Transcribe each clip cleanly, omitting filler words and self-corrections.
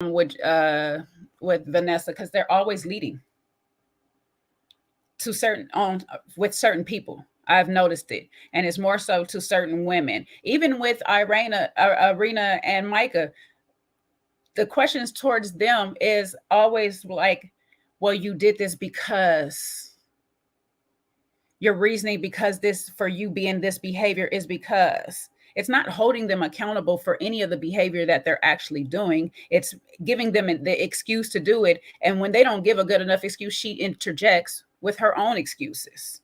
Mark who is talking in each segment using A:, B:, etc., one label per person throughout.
A: with Vanessa, because they're always leading to certain on with certain people. I've noticed it, and it's more so to certain women. Even with Irina and Micah, the questions towards them is always like, "Well, you did this because your reasoning, because this for you being this behavior is because." It's not holding them accountable for any of the behavior that they're actually doing. It's giving them the excuse to do it. And when they don't give a good enough excuse, she interjects with her own excuses.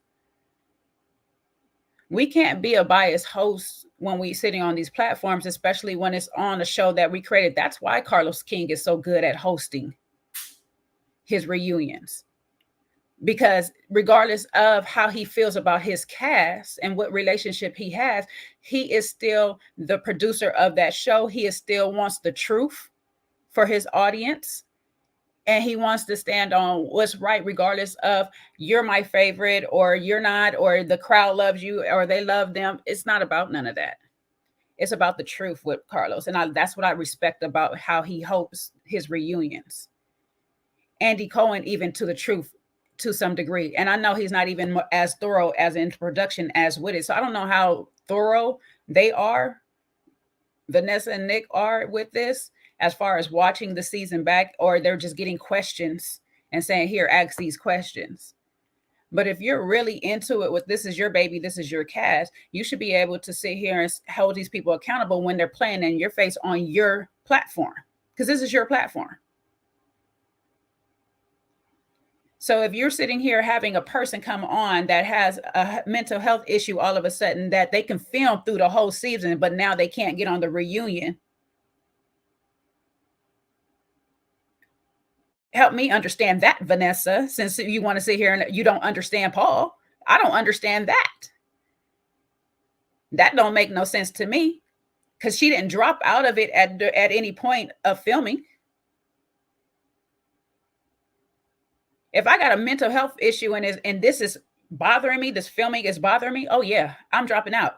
A: We can't be a biased host when we sitting on these platforms, especially when it's on a show that we created. That's why Carlos King is so good at hosting his reunions, because regardless of how he feels about his cast and what relationship he has, he is still the producer of that show. He is still wants the truth for his audience, and he wants to stand on what's right, regardless of you're my favorite or you're not, or the crowd loves you or they love them. It's not about none of that. It's about the truth with Carlos, and that's what I respect about how he hopes his reunions. Andy Cohen, even to the truth to some degree. And I know he's not even as thorough as in production as with it. So I don't know how thorough they are, Vanessa and Nick are with this, as far as watching the season back, or they're just getting questions and saying, here, ask these questions. But if you're really into it with this is your baby, this is your cast, you should be able to sit here and hold these people accountable when they're playing in your face on your platform, because this is your platform. So if you're sitting here having a person come on that has a mental health issue all of a sudden that they can film through the whole season, but now they can't get on the reunion, help me understand that, Vanessa, since you want to sit here and you don't understand Paul. I don't understand that. That don't make no sense to me, because she didn't drop out of it at any point of filming. If I got a mental health issue and this is bothering me, this filming is bothering me, oh yeah, I'm dropping out,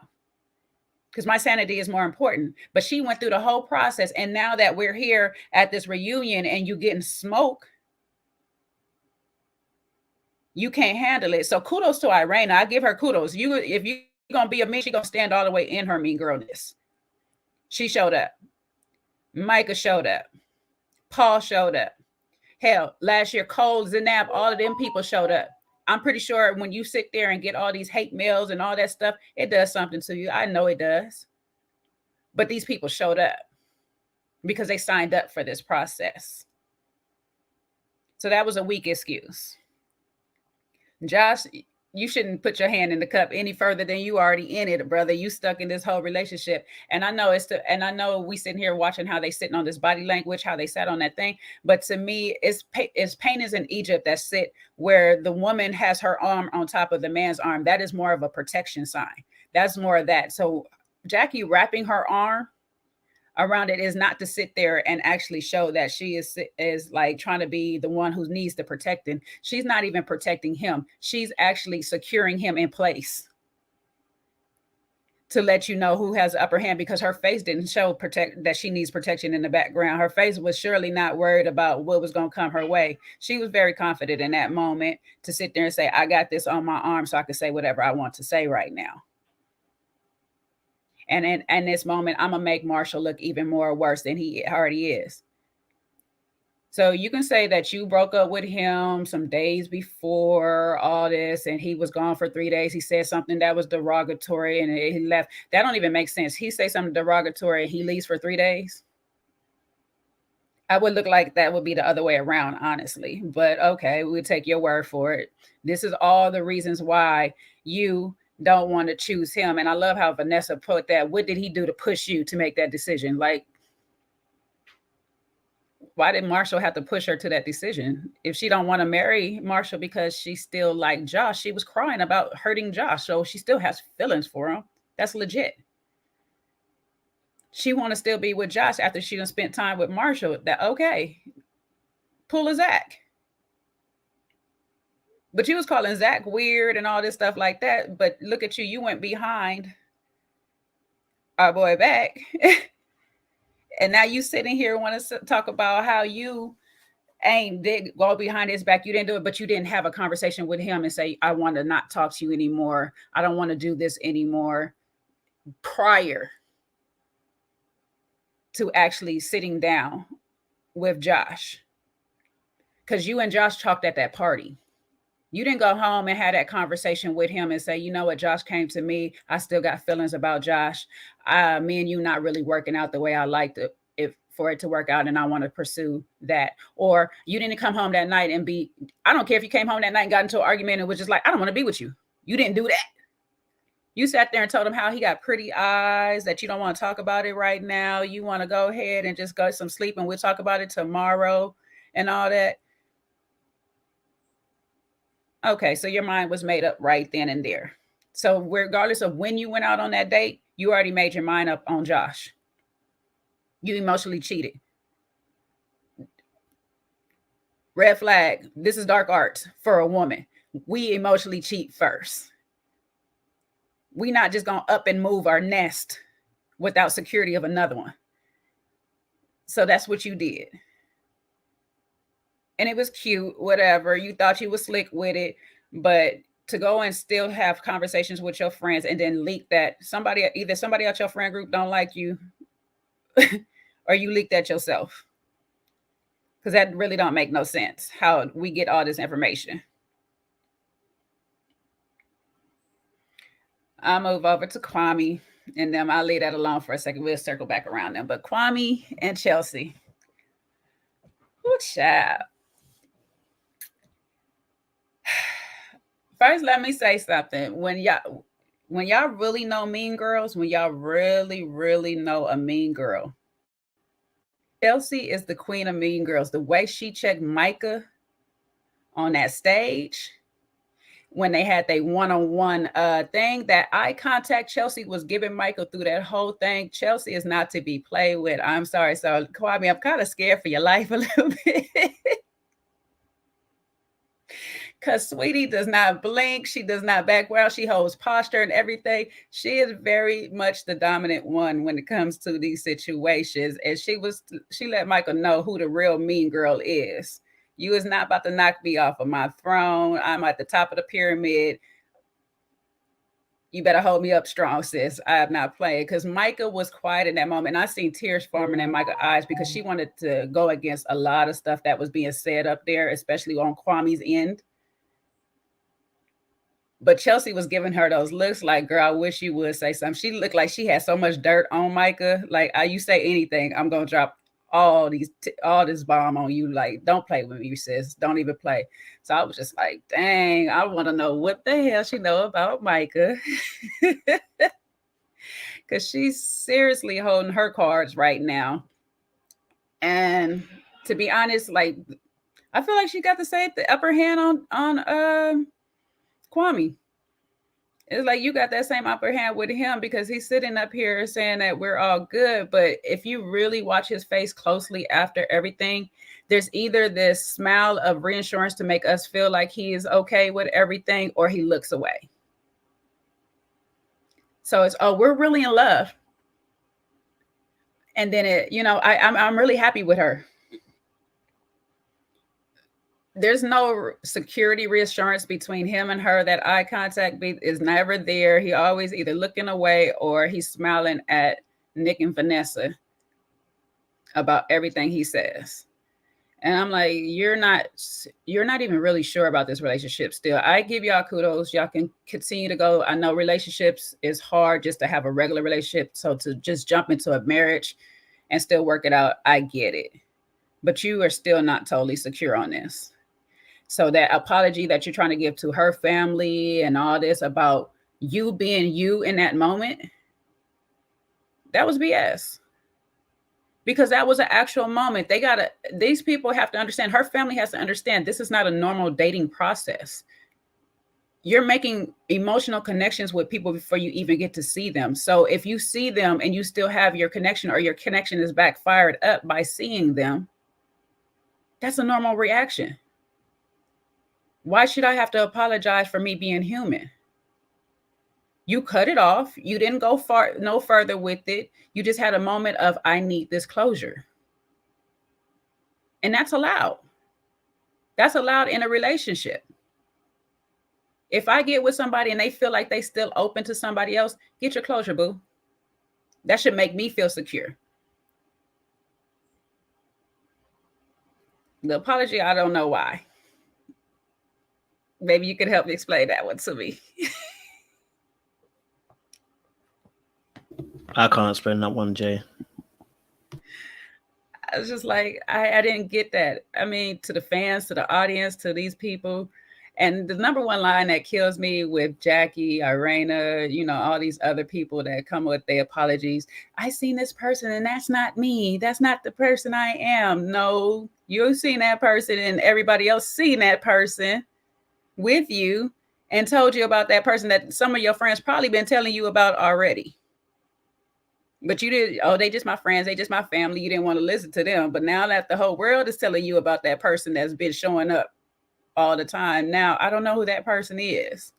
A: because my sanity is more important. But she went through the whole process, and now that we're here at this reunion and you getting smoke, you can't handle it. So kudos to Irena. I give her kudos. If you're gonna be a mean, she gonna stand all the way in her mean girlness. She showed up. Micah showed up. Paul showed up. Hell, last year, Cole, Zanab, all of them people showed up. I'm pretty sure when you sit there and get all these hate mails and all that stuff, it does something to you. I know it does. But these people showed up because they signed up for this process. So that was a weak excuse. Josh, you shouldn't put your hand in the cup any further than you already in it, brother. You stuck in this whole relationship. And I know and I know we sitting here watching how they sitting on this body language, how they sat on that thing. But to me, it's painters in Egypt that sit where the woman has her arm on top of the man's arm. That is more of a protection sign. That's more of that. So Jackie wrapping her arm around it is not to sit there and actually show that she is like trying to be the one who needs the protecting. She's not even protecting him. She's actually securing him in place to let you know who has the upper hand, because her face didn't show that she needs protection in the background. Her face was surely not worried about what was going to come her way. She was very confident in that moment to sit there and say, I got this on my arm so I can say whatever I want to say right now. And in this moment, I'm going to make Marshall look even more worse than he already is. So you can say that you broke up with him some days before all this, and he was gone for 3 days. He said something that was derogatory, and he left. That don't even make sense. He say something derogatory, and he leaves for 3 days. I would look like that would be the other way around, honestly. But okay, we'll take your word for it. This is all the reasons why you don't want to choose him. And I love how Vanessa put that. What did he do to push you to make that decision? Like, why did Marshall have to push her to that decision? If she don't want to marry Marshall because she still like Josh, she was crying about hurting Josh. So she still has feelings for him. That's legit. She want to still be with Josh after she done spent time with Marshall. That okay, pull a Zach. But you was calling Zach weird and all this stuff like that. But look at you. You went behind our boy back And now you sitting here want to talk about how you ain't did go behind his back. You didn't do it, but you didn't have a conversation with him and say, I want to not talk to you anymore. I don't want to do this anymore prior to actually sitting down with Josh. Because you and Josh talked at that party. You didn't go home and have that conversation with him and say, you know what, Josh came to me. I still got feelings about Josh. Me and you not really working out the way I like to, if for it to work out, and I want to pursue that. Or you didn't come home that night and be, I don't care if you came home that night and got into an argument and was just like, I don't want to be with you. You didn't do that. You sat there and told him how he got pretty eyes, that you don't want to talk about it right now. You want to go ahead and just go some sleep and we'll talk about it tomorrow and all that. Okay, so your mind was made up right then and there. So regardless of when you went out on that date, you already made your mind up on Josh. You emotionally cheated. Red flag. This is dark arts for a woman. We emotionally cheat first. We not just gonna up and move our nest without security of another one. So that's what you did. And it was cute, whatever. You thought you was slick with it, but to go and still have conversations with your friends and then leak that either somebody at your friend group don't like you or you leak that yourself. Because that really don't make no sense how we get all this information. I'll move over to Kwame and them. I'll leave that alone for a second. We'll circle back around them. But Kwame and Chelsea. Good child. First, let me say something. When y'all really know Mean Girls, when y'all really, really know a mean girl, Chelsea is the queen of Mean Girls. The way she checked Micah on that stage when they had their one-on-one thing, that eye contact Chelsea was giving Michael through that whole thing. Chelsea is not to be played with. I'm sorry. So, Kwame, I'm kind of scared for your life a little bit. Because Sweetie does not blink. She does not back well. She holds posture and everything. She is very much the dominant one when it comes to these situations. And she let Michael know who the real mean girl is. You is not about to knock me off of my throne. I'm at the top of the pyramid. You better hold me up strong, sis. I am not playing. Because Micah was quiet in that moment. And I seen tears forming in Micah's eyes because she wanted to go against a lot of stuff that was being said up there, especially on Kwame's end. But Chelsea was giving her those looks like, girl, I wish you would say something. She looked like she had so much dirt on Micah. Like, you say anything, I'm going to drop all this bomb on you. Like, don't play with me, sis. Don't even play. So I was just like, dang, I want to know what the hell she know about Micah. Because she's seriously holding her cards right now. And to be honest, like, I feel like she got the upper hand on Kwame. It's like you got that same upper hand with him because he's sitting up here saying that we're all good. But if you really watch his face closely after everything, there's either this smile of reassurance to make us feel like he is okay with everything, or he looks away. So it's, oh, we're really in love. And then I'm really happy with her. There's no security reassurance between him and her. That eye contact is never there. He always either looking away or he's smiling at Nick and Vanessa about everything he says. And I'm like, you're not even really sure about this relationship still. I give y'all kudos. Y'all can continue to go. I know relationships is hard just to have a regular relationship. So to just jump into a marriage and still work it out, I get it. But you are still not totally secure on this. So that apology that you're trying to give to her family and all this about you being you in that moment, that was BS. Because that was an actual moment. These people have to understand, her family has to understand this is not a normal dating process. You're making emotional connections with people before you even get to see them. So if you see them and you still have your connection, or your connection is backfired up by seeing them, that's a normal reaction. Why should I have to apologize for me being human? You cut it off. You didn't go far, no further with it. You just had a moment of, I need this closure. And that's allowed. That's allowed in a relationship. If I get with somebody and they feel like they still open to somebody else, get your closure, boo. That should make me feel secure. The apology, I don't know why. Maybe you could help me explain that one to me.
B: I can't explain that one, Jay.
A: I was just like, I didn't get that. I mean, to the fans, to the audience, to these people. And the number one line that kills me with Jackie, Irena, all these other people that come with their apologies. I seen this person and that's not me. That's not the person I am. No, you've seen that person and everybody else seen that person with you and told you about that person that some of your friends probably been telling you about already. But you did, they just my friends, they just my family. You didn't want to listen to them. But now that the whole world is telling you about that person that's been showing up all the time, now I don't know who that person is.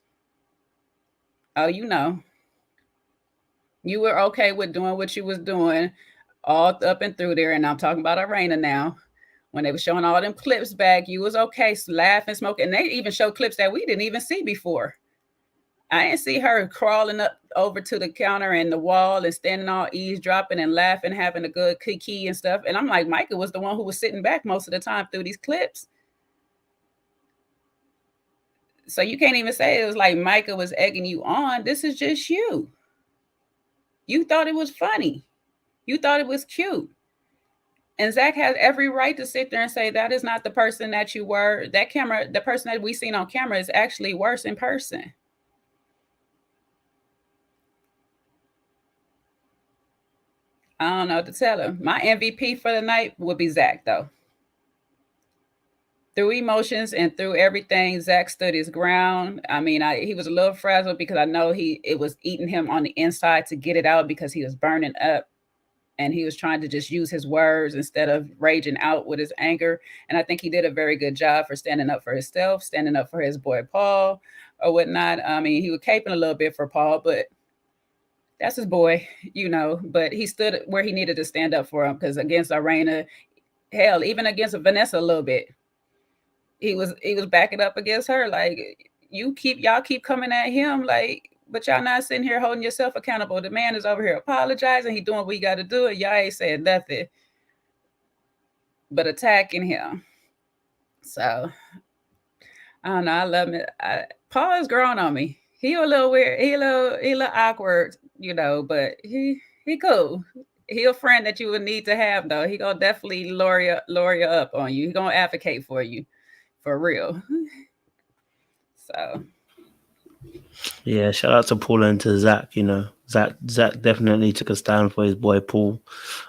A: Oh, you were okay with doing what you was doing all up and through there. And I'm talking about Irena now. When they were showing all them clips back, you was okay, laughing, smoking. And they even showed clips that we didn't even see before. I didn't see her crawling up over to the counter and the wall and standing all eavesdropping and laughing, having a good kiki and stuff. And I'm like, Micah was the one who was sitting back most of the time through these clips. So you can't even say it was like Micah was egging you on. This is just you. You thought it was funny. You thought it was cute. And Zach has every right to sit there and say that is not the person that you were. That camera, the person that we seen on camera is actually worse in person. I don't know what to tell him. My MVP for the night would be Zach, though. Through emotions and through everything, Zach stood his ground. I mean, he was a little frazzled because I know it was eating him on the inside to get it out because he was burning up. And he was trying to just use his words instead of raging out with his anger. And I think he did a very good job for standing up for himself, standing up for his boy Paul or whatnot. I mean, he was caping a little bit for Paul, but that's his boy, but he stood where he needed to stand up for him because against Irena, hell, even against Vanessa a little bit, he was backing up against her. Like, y'all keep coming at him, like, but y'all not sitting here holding yourself accountable. The man is over here apologizing. He doing what he got to do, and y'all ain't saying nothing but attacking him. So I don't know. I love it. Paul has grown on me. He a little weird. He a little awkward, but he cool. He a friend that you would need to have, though. He gonna definitely lure you up on you. He gonna advocate for you, for real. So.
B: Yeah, shout out to Paul and to Zach. Zach definitely took a stand for his boy Paul.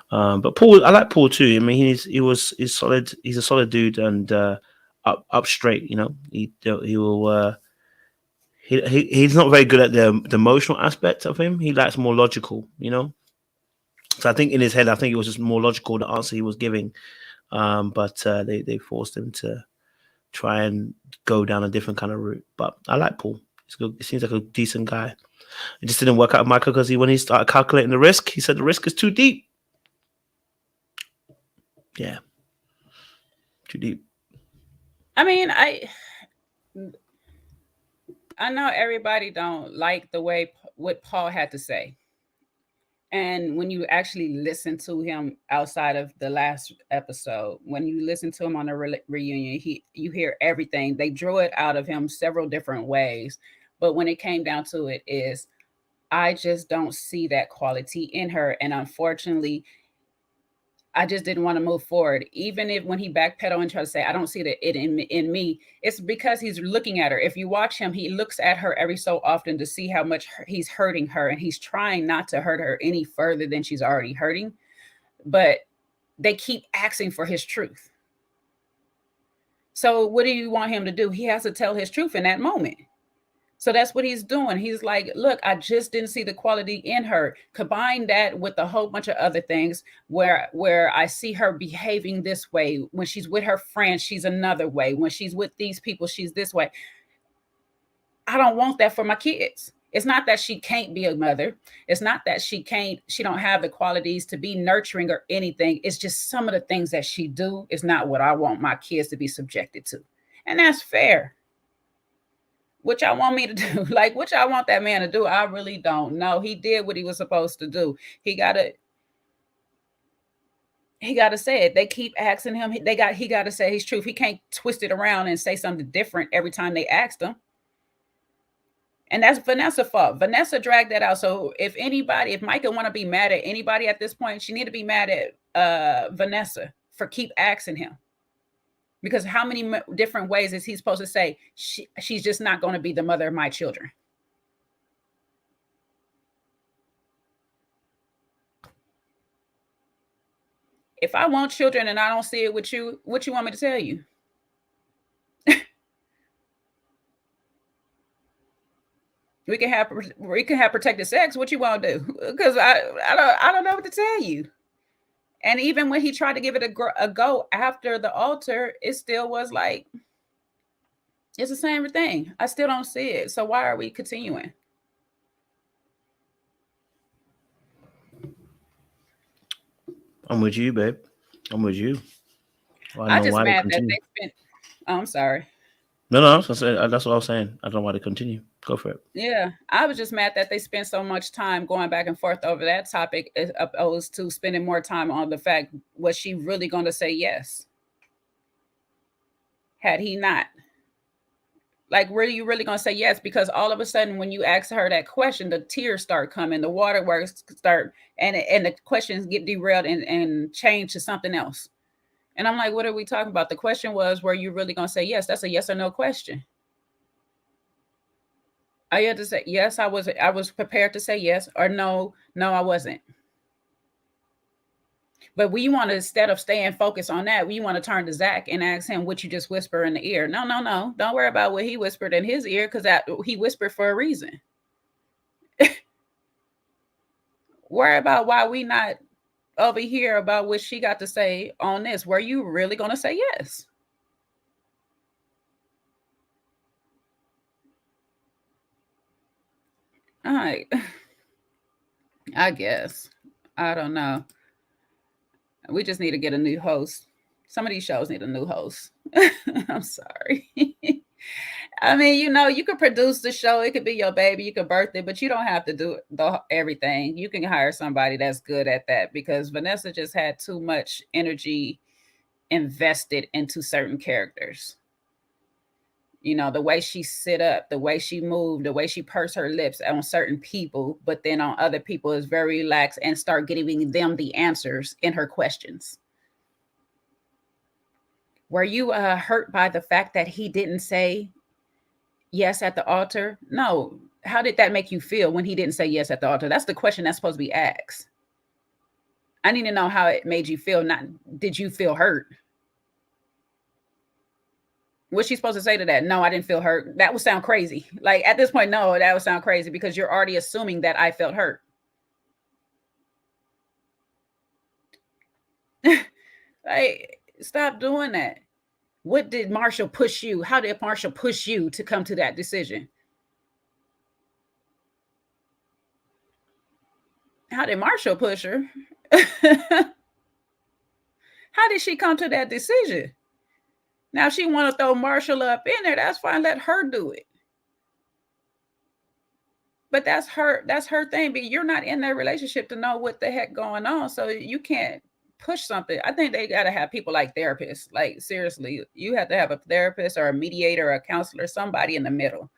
B: But Paul, I like Paul too. I mean, he's solid. He's a solid dude and up straight. He will. He's not very good at the emotional aspect of him. He likes more logical. So I think in his head, I think it was just more logical the answer he was giving. But they forced him to try and go down a different kind of route. But I like Paul. He's good. He seems like a decent guy. It just didn't work out with Michael because when he started calculating the risk, he said the risk is too deep. Yeah. Too deep.
A: I mean, I know everybody don't like the way what Paul had to say. And when you actually listen to him outside of the last episode, when you listen to him on the reunion, you hear everything. They drew it out of him several different ways. But when it came down to it is, I just don't see that quality in her. And unfortunately, I just didn't want to move forward. Even if when he backpedaled and tried to say, I don't see it in me, it's because he's looking at her. If you watch him, he looks at her every so often to see how much he's hurting her. And he's trying not to hurt her any further than she's already hurting. But they keep asking for his truth. So what do you want him to do? He has to tell his truth in that moment. So that's what he's doing. He's like, look, I just didn't see the quality in her. Combine that with a whole bunch of other things where I see her behaving this way. When she's with her friends, she's another way. When she's with these people, she's this way. I don't want that for my kids. It's not that she can't be a mother. It's not that she don't have the qualities to be nurturing or anything. It's just some of the things that she do is not what I want my kids to be subjected to. And that's fair. What y'all want me to do? Like, what y'all want that man to do? I really don't know. He did what he was supposed to do. He gotta say it. They keep asking him. He gotta say his truth. He can't twist it around and say something different every time they asked him. And that's Vanessa's fault. Vanessa dragged that out. So if Micah want to be mad at anybody at this point, she need to be mad at Vanessa for keep asking him. Because how many different ways is he supposed to say she's just not going to be the mother of my children? If I want children and I don't see it with you, what you want me to tell you? we can have protected sex. What you want to do? Because I don't know what to tell you. And even when he tried to give it a go after the altar, it still was like, it's the same thing. I still don't see it. So why are we continuing?
B: I'm with you, babe. I'm with you.
A: I just mad that they spent. Oh, I'm sorry.
B: No, that's what I was saying. I don't know why they continue. Go for it.
A: Yeah, I was just mad that they spent so much time going back and forth over that topic as opposed to spending more time on the fact, was she really going to say yes? Had he not? Like, were you really going to say yes? Because all of a sudden, when you ask her that question, the tears start coming, the waterworks start, and the questions get derailed and change to something else. And I'm like, what are we talking about? The question was, were you really going to say yes? That's a yes or no question. I had to say yes. I was prepared to say yes, or no, I wasn't. But we want to, instead of staying focused on that, we want to turn to Zach and ask him what you just whisper in the ear. No. Don't worry about what he whispered in his ear, because he whispered for a reason. Worry about why we not over here about what she got to say on this. Were you really going to say yes? All right. I guess. I don't know. We just need to get a new host. Some of these shows need a new host. I'm sorry. I mean, you could produce the show. It could be your baby. You could birth it, but you don't have to do everything. You can hire somebody that's good at that, because Vanessa just had too much energy invested into certain characters. The way she sit up, the way she moved, the way she pursed her lips on certain people, but then on other people is very relaxed and start giving them the answers in her questions. Were you hurt by the fact that he didn't say yes at the altar? No. How did that make you feel when he didn't say yes at the altar? That's the question that's supposed to be asked. I need to know how it made you feel. Not, did you feel hurt? What's she supposed to say to that? No, I didn't feel hurt. That would sound crazy. Like, at this point, no, that would sound crazy, because you're already assuming that I felt hurt. Like, stop doing that. What did Marshall push you? How did Marshall push you to come to that decision? How did Marshall push her? How did she come to that decision? Now, she want to throw Marshall up in there. That's fine. Let her do it. But that's her thing. But you're not in that relationship to know what the heck going on. So you can't push something. I think they got to have people like therapists. Like, seriously, you have to have a therapist or a mediator or a counselor, somebody in the middle,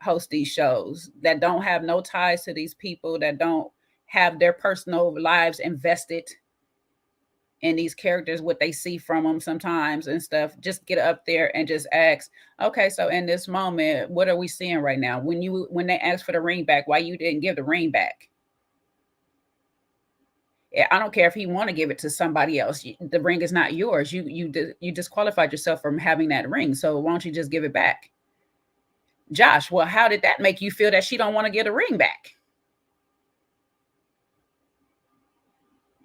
A: host these shows that don't have no ties to these people, that don't have their personal lives invested in these characters, what they see from them sometimes and stuff. Just get up there and just ask, okay, so in this moment, what are we seeing right now? When they asked for the ring back, why you didn't give the ring back? I don't care if he want to give it to somebody else. The ring is not yours. You disqualified yourself from having that ring. So why don't you just give it back? Josh, well, how did that make you feel that she don't want to get a ring back?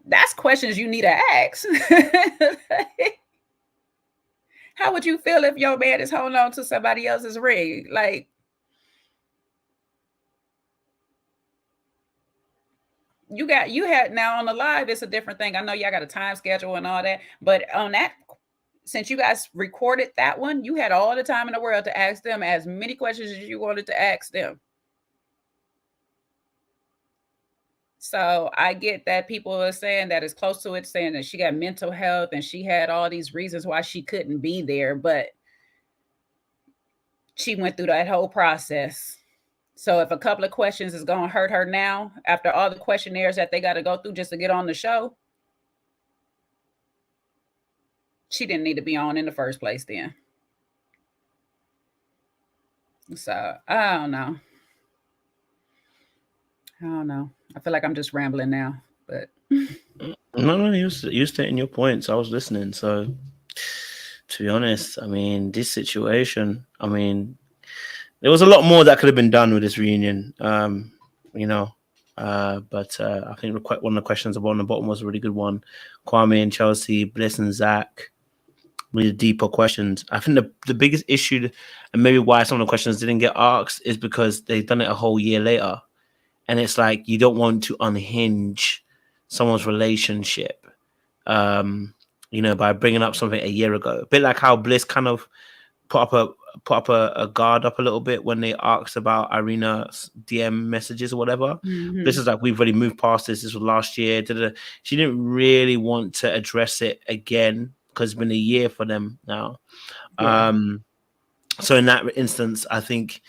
A: That's questions you need to ask. How would you feel if your man is holding on to somebody else's ring? Like, you had now on the live, it's a different thing. I know y'all got a time schedule and all that, but on that, since you guys recorded that one, you had all the time in the world to ask them as many questions as you wanted to ask them. So I get that people are saying that it's close to it, saying that she got mental health and she had all these reasons why she couldn't be there, but she went through that whole process. So if a couple of questions is going to hurt her now, after all the questionnaires that they got to go through just to get on the show, she didn't need to be on in the first place then. So I don't know. I feel like I'm just rambling now, but
B: no, you're stating your points. I was listening. So to be honest, I mean, this situation, I mean, there was a lot more that could have been done with this reunion. You know, but I think one of the questions on the bottom was a really good one. Kwame and Chelsea, Bliss and Zach, really deeper questions. I think the biggest issue, and maybe why some of the questions didn't get asked, is because they've done it a whole year later. And it's like you don't want to unhinge someone's relationship, you know, by bringing up something a year ago. A bit like how Bliss kind of put up a guard up a little bit when they asked about Irina's DM messages or whatever. This is like, we've already moved past this. This was last year. She didn't really want to address it again because it's been a year for them now. Yeah. So in that instance, I think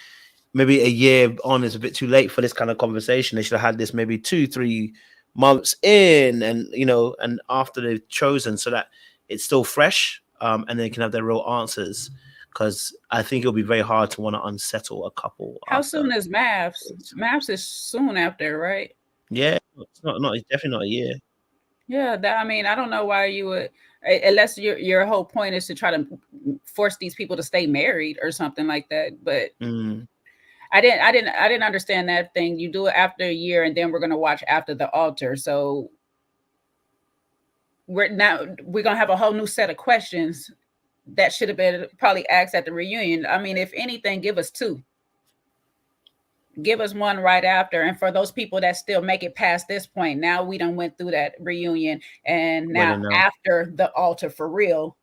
B: maybe a year on is a bit too late for this kind of conversation. They should have had this maybe 2-3 months in, and you know, and after they've chosen, so that it's still fresh, and they can have their real answers. Because I think it'll be very hard to want to unsettle a couple.
A: How soon is Maps? Maps is soon after, right?
B: Yeah, it's not. It's definitely not a year.
A: Yeah, I mean, I don't know why you would, unless your whole point is to try to force these people to stay married or something like that. But I didn't understand that thing. You do it after a year, and then we're gonna watch after the altar. So we're gonna have a whole new set of questions that should have been probably asked at the reunion. I mean, if anything, give us 2. Give us one right after. And for those people that still make it past this point, now we done went through that reunion, and now after the altar for real,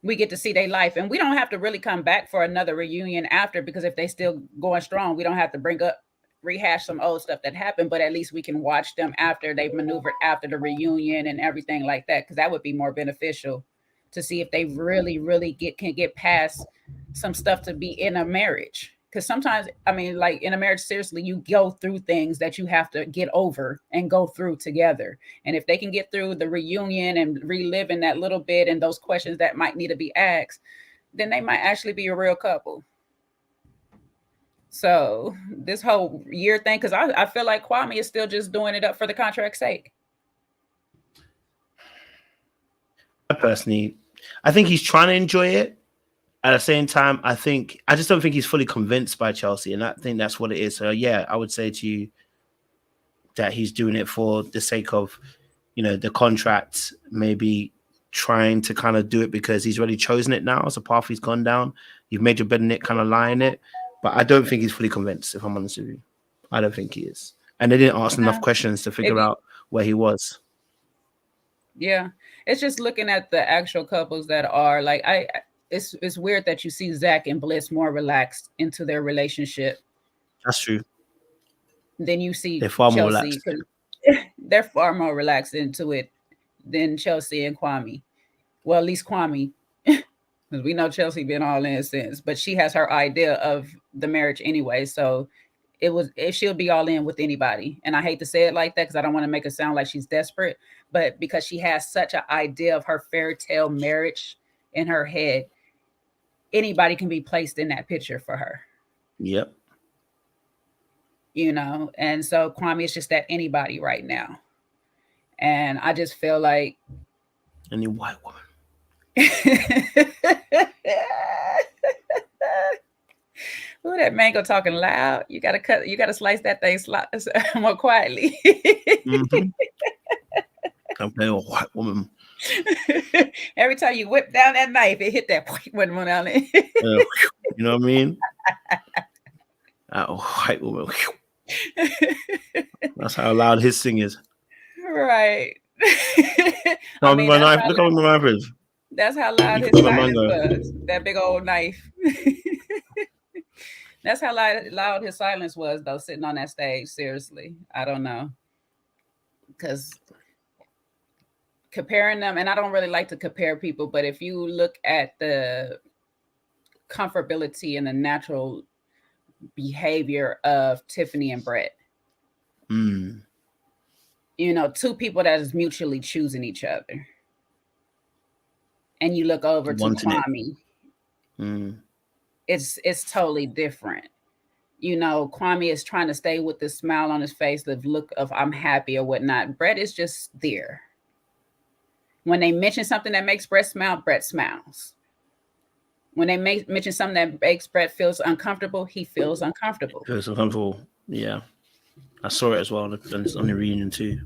A: we get to see their life. And we don't have to really come back for another reunion after, because if they still going strong, we don't have to rehash some old stuff that happened, but at least we can watch them after they've maneuvered after the reunion and everything like that, because that would be more beneficial to see if they really can get past some stuff to be in a marriage. Because sometimes, I mean, like in a marriage, seriously, you go through things that you have to get over and go through together. And if they can get through the reunion and reliving that little bit and those questions that might need to be asked, then they might actually be a real couple. So this whole year thing, because I feel like Kwame is still just doing it up for the contract's sake.
B: Personally, I think he's trying to enjoy it. At the same time, I just don't think he's fully convinced by Chelsea, and I think that's what it is. So yeah, I would say to you that he's doing it for the sake of, you know, the contract, maybe trying to kind of do it because he's already chosen it now. It's a path he's gone down. You've made your bed in it, kind of lie in it. But I don't think he's fully convinced, if I'm honest with you. I don't think he is. And they didn't ask enough questions to figure out where he was.
A: Yeah. It's just looking at the actual couples that are like, it's weird that you see Zach and Bliss more relaxed into their relationship.
B: That's true.
A: Then you see
B: they're far more relaxed.
A: They're far more relaxed into it than Chelsea and Kwame. Well, at least Kwame, because we know Chelsea been all in since, but she has her idea of the marriage anyway. So she'll be all in with anybody. And I hate to say it like that because I don't want to make it sound like she's desperate, but because she has such an idea of her fairy tale marriage in her head, anybody can be placed in that picture for her.
B: Yep.
A: You know, and so Kwame is just that anybody right now. And I just feel like
B: any white woman.
A: Ooh, that mango talking loud. You gotta slice that thing more quietly.
B: I'm playing a white woman.
A: Every time you whip down that knife, it hit that one down there.
B: You know what I mean? White woman. That's how loud his sing is.
A: Right. I
B: No,
A: mean,
B: my knife. Look how my knife is.
A: that's how loud
B: You
A: his
B: got the
A: silence
B: mango.
A: was. That big old knife. That's how loud his silence was, though, sitting on that stage. Seriously, I don't know, because comparing them, and I don't really like to compare people, but if you look at the comfortability and the natural behavior of Tiffany and Brett, you know, two people that is mutually choosing each other, and you look over to
B: Wanting it.
A: Kwame, it's totally different. You know, Kwame is trying to stay with the smile on his face, the look of I'm happy or whatnot. Brett is just there. When they mention something that makes Brett smile, Brett smiles. When they mention something that makes Brett feels uncomfortable, he feels uncomfortable.
B: Feels uncomfortable. Yeah, I saw it as well on the reunion too.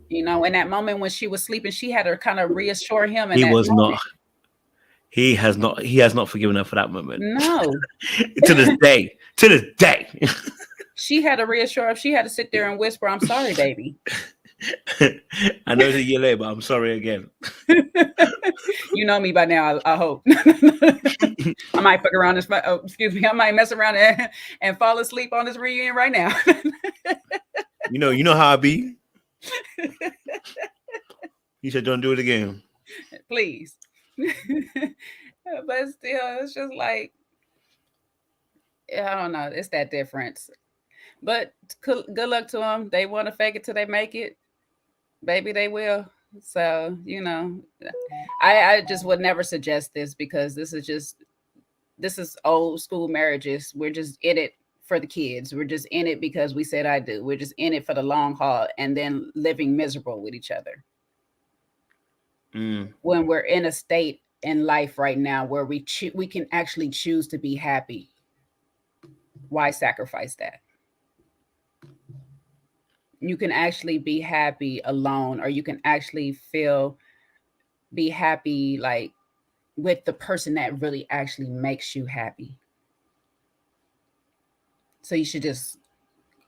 A: You know, in that moment when she was sleeping, she had to kind of reassure him in
B: He
A: that
B: was
A: moment.
B: not. He has not. He has not forgiven her for that moment.
A: No.
B: To this day. To this day.
A: She had to reassure him. She had to sit there and whisper, "I'm sorry, baby."
B: I know it's a year later, but I'm sorry again.
A: You know me by now, I hope. I might fuck around this. Oh, excuse me. I might mess around and fall asleep on this reunion right now.
B: You know how I be. You said don't do it again.
A: Please. But still, it's just like, I don't know. It's that difference. But good luck to them. They want to fake it till they make it. Baby, they will. So, you know, I just would never suggest this, because this is old school marriages. We're just in it for the kids. We're just in it because we said I do. We're just in it for the long haul, and then living miserable with each other. When we're in a state in life right now where we can actually choose to be happy, why sacrifice that? You can actually be happy alone, or you can actually be happy like with the person that really actually makes you happy. So you should just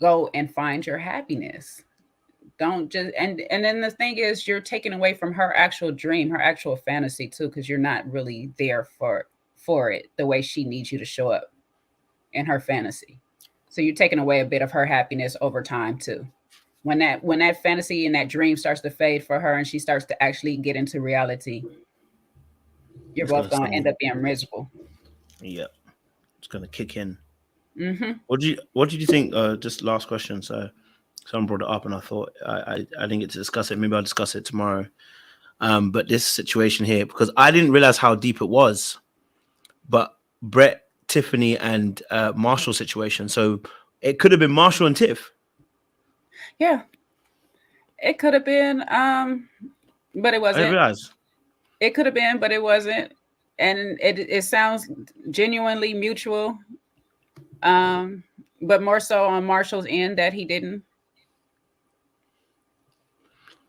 A: go and find your happiness. Don't just, and then the thing is, you're taking away from her actual dream, her actual fantasy too, because you're not really there for it the way she needs you to show up in her fantasy. So you're taking away a bit of her happiness over time too. When that fantasy and that dream starts to fade for her, and she starts to actually get into reality, you're both going to end up being miserable.
B: Yep, it's gonna kick in.
A: Mm-hmm.
B: What did you think? Just last question. So someone brought it up, and I thought I didn't get to discuss it. Maybe I'll discuss it tomorrow. But this situation here, because I didn't realize how deep it was. But Brett, Tiffany, and Marshall situation. So it could have been Marshall and Tiff.
A: Yeah, it could have been, but it
B: I
A: wasn't.
B: didn't realize.
A: It could have been, but it wasn't. And it sounds genuinely mutual, but more so on Marshall's end that he didn't.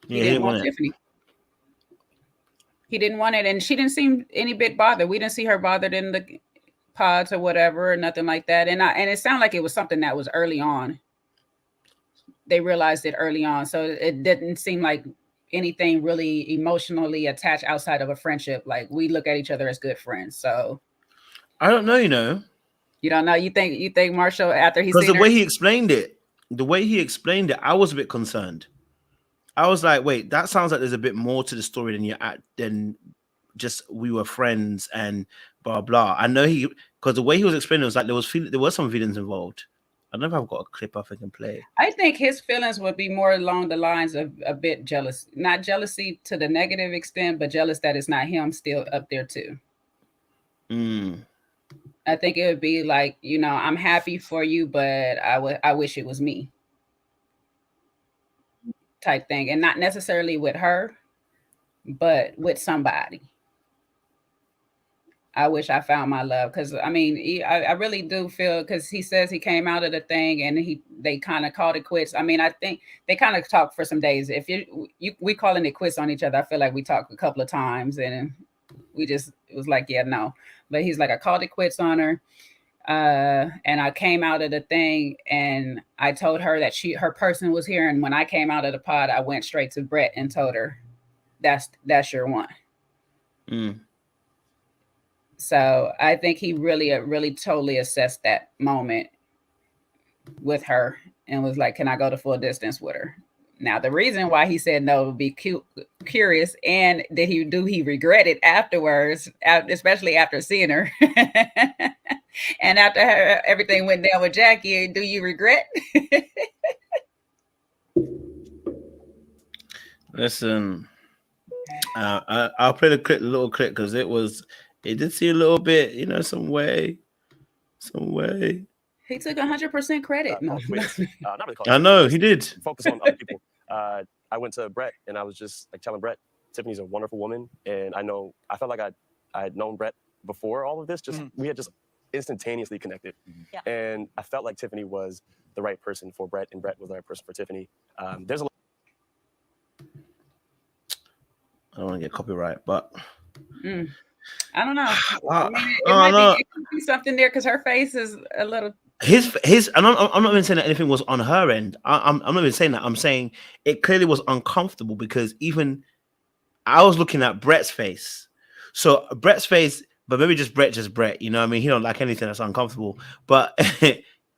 A: He
B: Yeah, he
A: didn't
B: didn't
A: want
B: want it.
A: Tiffany. He didn't want it, and she didn't seem any bit bothered. We didn't see her bothered in the pods or whatever, or nothing like that. And it sounded like it was something that was early on. They realized it early on, so it didn't seem like anything really emotionally attached outside of a friendship. Like, we look at each other as good friends. So
B: I don't know, you know.
A: you don't know. You think Marshall, after he
B: Because
A: seen
B: the
A: her?
B: way he explained it, I was a bit concerned. I was like, wait, that sounds like there's a bit more to the story than just we were friends and blah blah. I know because the way he was explaining it was like there was some feelings involved. I don't know if I've got a clip I can play.
A: I think his feelings would be more along the lines of a bit jealous, not jealousy to the negative extent, but jealous that it's not him still up there too. I think it would be like, you know, I'm happy for you, but I wish it was me, type thing, and not necessarily with her, but with somebody. I wish I found my love, because I mean, I really do feel, because he says he came out of the thing and they kind of called it quits. I mean, I think they kind of talked for some days. If we calling it quits on each other, I feel like we talked a couple of times and it was like, yeah, no. But he's like, I called it quits on her. And I came out of the thing and I told her that her person was here. And when I came out of the pod, I went straight to Brett and told her, that's your one. So I think he really totally assessed that moment with her and was like, can I go the full distance with her? Now, the reason why he said no would be curious, and did he regret it afterwards, especially after seeing her? And after everything went down with Jackie, do you regret?
B: Listen, I'll play the little clip because it did see a little bit, some way.
A: He took 100% credit. No,
C: not really
B: I know he did.
C: Focus on other people. I went to Brett and I was just like telling Brett, Tiffany's a wonderful woman, and I felt like I had known Brett before all of this. We had just instantaneously connected, and I felt like Tiffany was the right person for Brett, and Brett was the right person for Tiffany. There's a
B: I don't want to get copyright, but
A: I don't know. I mean, it could be something there because her face is a little.
B: His. I'm not even saying that anything was on her end. I'm not even saying that. I'm saying it clearly was uncomfortable because even I was looking at Brett's face. So Brett's face, but maybe just Brett. You know what I mean? He don't like anything that's uncomfortable. But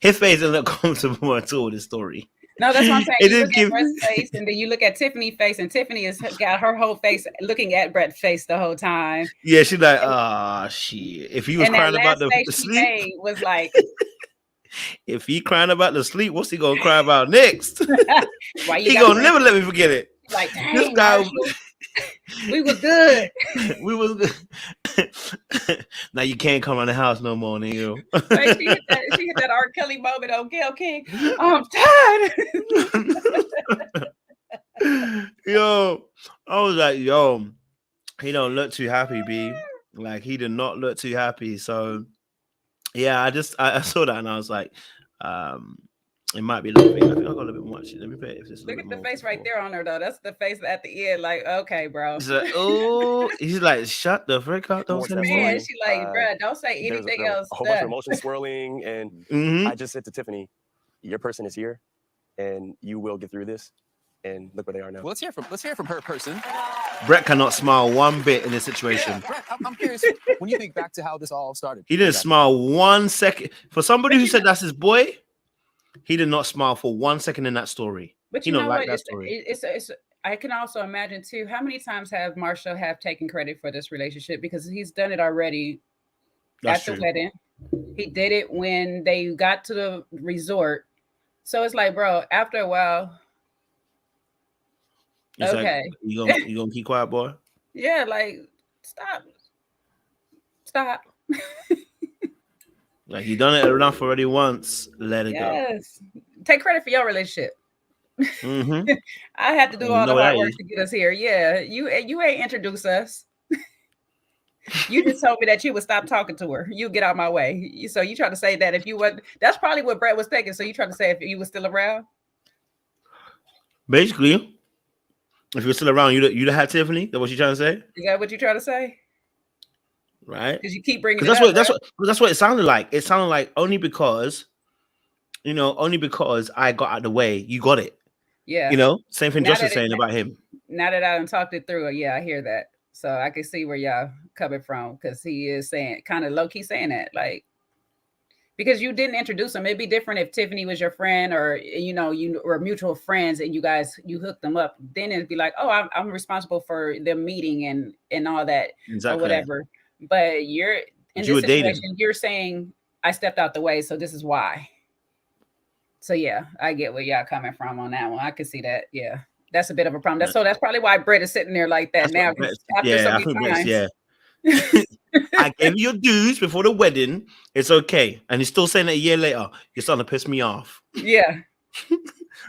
B: his face doesn't look comfortable at all. This story.
A: No, that's what I'm saying. You look at Brett's face, and then you look at Tiffany's face, and Tiffany has got her whole face looking at Brett's face the whole time.
B: Yeah, she's like, shit. If he was crying about the sleep,
A: was like,
B: if he crying about the sleep, what's he gonna cry about next? He gonna never let me forget it.
A: Like, this guy, we was good.
B: We was good. Now you can't come around the house no more, nigga.
A: Like, she hit that R. Kelly moment. Okay. I'm tired.
B: Yo, I was like, he don't look too happy, B. Like, he did not look too happy. So, yeah, I saw that and I was like, it might be a little bit. I think I got a little bit much. Let me pay it.
A: Look at the face right there on her, though. That's the face at the end. Like, okay, bro.
B: He's like, shut the frick up. Don't say that.
A: Man, she like, bro, don't say anything else.
C: A whole bunch of emotions swirling, and I just said to Tiffany, "Your person is here, and you will get through this." And look where they are now.
D: Well, let's hear from her person.
B: Brett cannot smile one bit in this situation.
D: Yeah, Brett, I'm curious. When you think back to how this all started,
B: he didn't smile 1 second. For somebody who said that's his boy, he did not smile for 1 second in that story.
A: But you know what? It's I can also imagine too. How many times have Marshall have taken credit for this relationship because he's done it already at the wedding. He did it when they got to the resort. So it's like, bro, after a while.
B: He's okay. Like, you gonna keep quiet, boy?
A: Yeah, like stop.
B: Like, you done it enough already once. Let it go.
A: Take credit for your relationship. I had to do all the hard work to get us here. Yeah, you ain't introduced us. You just told me that you would stop talking to her. You get out my way. So you try to say that if you would, that's probably what Brett was thinking. So you trying to say if you were still around?
B: Basically. If you're still around, you'd have had Tiffany. Is that what you're trying to say?
A: Is that what you're trying to say?
B: Right?
A: Because you keep bringing
B: it up. That's what it sounded like. It sounded like only because I got out of the way, you got it.
A: Yeah.
B: Same thing Josh is saying about him.
A: Now that I done talked it through, yeah, I hear that. So I can see where y'all coming from because he is saying kind of low key saying that, like, because you didn't introduce him. It'd be different if Tiffany was your friend or, you were mutual friends and you hooked them up. Then it'd be like, oh, I'm responsible for them meeting and all that or whatever. But you're in this situation, you're saying I stepped out the way. So this is why. So, yeah, I get where y'all coming from on that one. I can see that. Yeah, that's a bit of a problem. That's probably why Brett is sitting there like that now.
B: I gave you your dues before the wedding. It's okay. And he's still saying that a year later. You're starting to piss me off.
A: Yeah.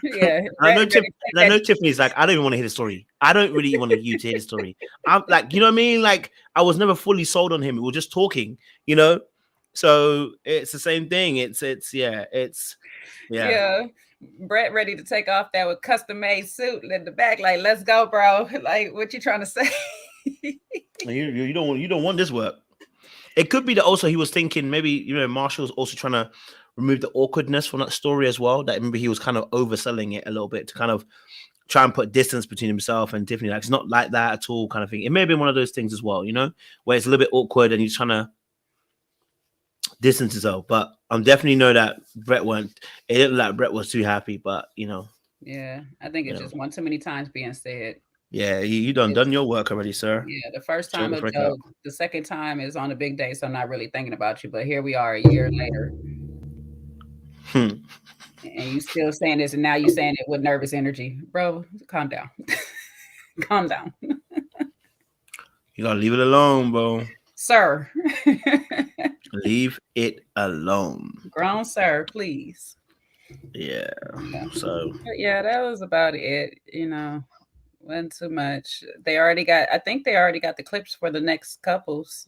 A: Yeah.
B: I know Tiffany's like, I don't even want to hear the story. I don't really want you to hear the story. I'm like, you know what I mean? Like, I was never fully sold on him. We were just talking, So it's the same thing. It's
A: Brett ready to take off that with custom made suit in the back. Like, let's go, bro. Like, what you trying to say?
B: You don't want this work. It could be that also he was thinking maybe, you know, Marshall's also trying to remove the awkwardness from that story as well. That maybe he was kind of overselling it a little bit to kind of try and put distance between himself and Tiffany. Like, it's not like that at all, kind of thing. It may have been one of those things as well, you know, where it's a little bit awkward and he's trying to distance himself. But I'm definitely know that Brett it didn't look like Brett was too happy, but you know.
A: Yeah, I think it's just one too many times being said.
B: Yeah, you done your work already, sir.
A: Yeah, the first time a joke, the second time is on a big day, so I'm not really thinking about you. But here we are a year later. And you still saying this, and now you saying it with nervous energy. Bro, calm down. Calm down.
B: You gotta leave it alone, bro.
A: Sir.
B: Leave it alone.
A: Grown sir, please.
B: Yeah. So
A: yeah, that was about it. You know, wasn't too much. I think they already got the clips for the next couples.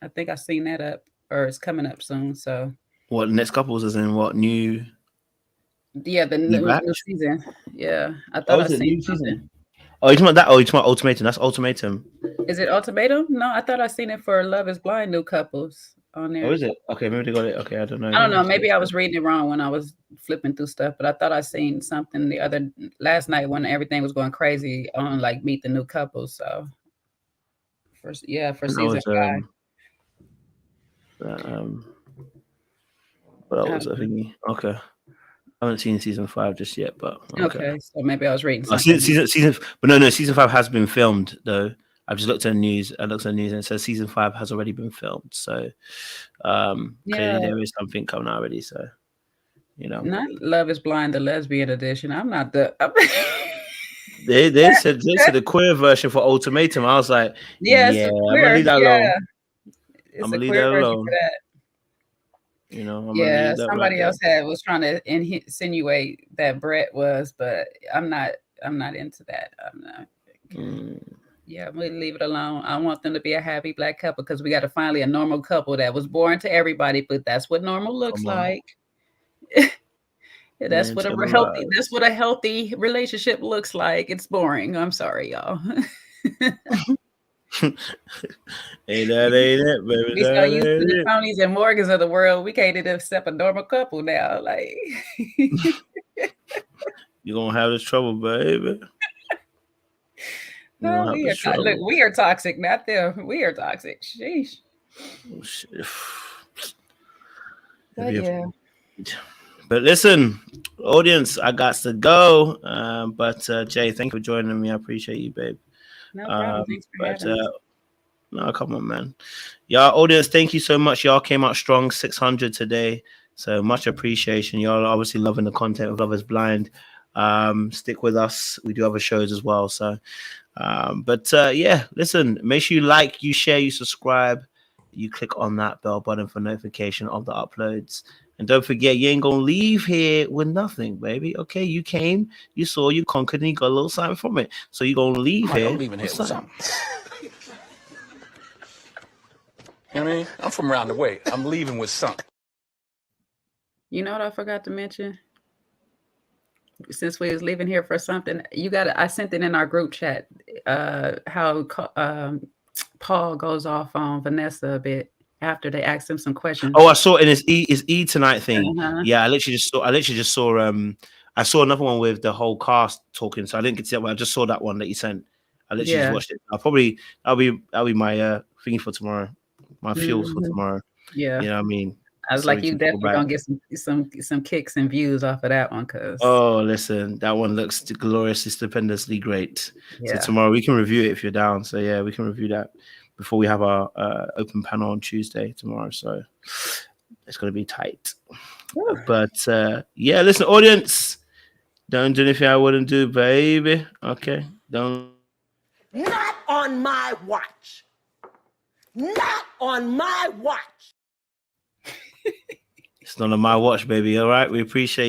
A: I think I've seen that up, or it's coming up soon. So
B: what, next couples is in what new?
A: Yeah, the new season. Yeah, I thought I seen something.
B: Season? Oh, you talking about that? Oh, you talking about Ultimatum? That's Ultimatum.
A: Is it Ultimatum? No, I thought I seen it for Love Is Blind new couples on there.
B: Oh, is it? Okay, maybe they got it. Okay, I don't know.
A: I don't know. Maybe I was reading it wrong when I was flipping through stuff, but I thought I seen something last night when everything was going crazy on like Meet the New Couples. So for season 5.
B: But that was, I think, okay. I haven't seen season 5 just yet, but
A: okay. So maybe I was reading something.
B: Season 5 has been filmed though. I've just looked at the news. I looked at the news and it says season 5 has already been filmed. So clearly there is something coming out already. So you know,
A: not Love Is Blind, the lesbian edition. I'm not
B: they said the queer version for Ultimatum. I was like,
A: yeah,
B: I'm gonna leave that alone.
A: I'm gonna leave that alone.
B: You know,
A: somebody else was trying to insinuate that Brett was, but I'm not into that. I'm not. Yeah, I'm gonna leave it alone. I want them to be a happy black couple because we got to finally a normal couple that was born to everybody, but that's what normal looks like. That's what a healthy relationship looks like. It's boring. I'm sorry, y'all.
B: Ain't it, baby?
A: We so used to the Tonys and Morgans of the world, we can't even accept a normal couple now. Like,
B: you're gonna have this trouble, baby.
A: No, we are toxic, not them. We are toxic. Sheesh.
B: Oh, shit.
A: But yeah.
B: But listen, audience, I got to go. But Jay, thank you for joining me. I appreciate you, babe.
A: No problem. Thanks for having us.
B: No, come on, man. Y'all, audience, thank you so much. Y'all came out strong, 600 today. So much appreciation. Y'all are obviously loving the content of Love Is Blind. Stick with us. We do other shows as well. So, yeah, listen, make sure you like, you share, you subscribe, you click on that bell button for notification of the uploads. And don't forget, you ain't gonna leave here with nothing, baby. Okay, you came, you saw, you conquered, and you got a little something from it. So you're gonna leave here.
D: I'm leaving here with something. You know what I mean? I'm from around the way. I'm leaving with something.
A: You know what I forgot to mention? Since we was leaving here for something, I sent it in our group chat, how Paul goes off on Vanessa a bit after they asked him some questions.
B: Oh, I saw it in his E Tonight thing. Yeah, I literally just saw I saw another one with the whole cast talking, so I didn't get to that one. I just saw that one that you sent. I literally just watched it. That'll be my thingy for tomorrow. My fuels for tomorrow.
A: Yeah.
B: You know what I mean?
A: I was like, you definitely gonna get some kicks and views off of that one, cause
B: listen, that one looks gloriously, stupendously great.
A: Yeah.
B: So tomorrow we can review it if you're down. So yeah, we can review that before we have our open panel on Tuesday tomorrow. So it's gonna be tight. But yeah, listen, audience, don't do anything I wouldn't do, baby. Okay, don't.
E: Not on my watch. Not on my watch.
B: It's not on my watch, baby. All right, we appreciate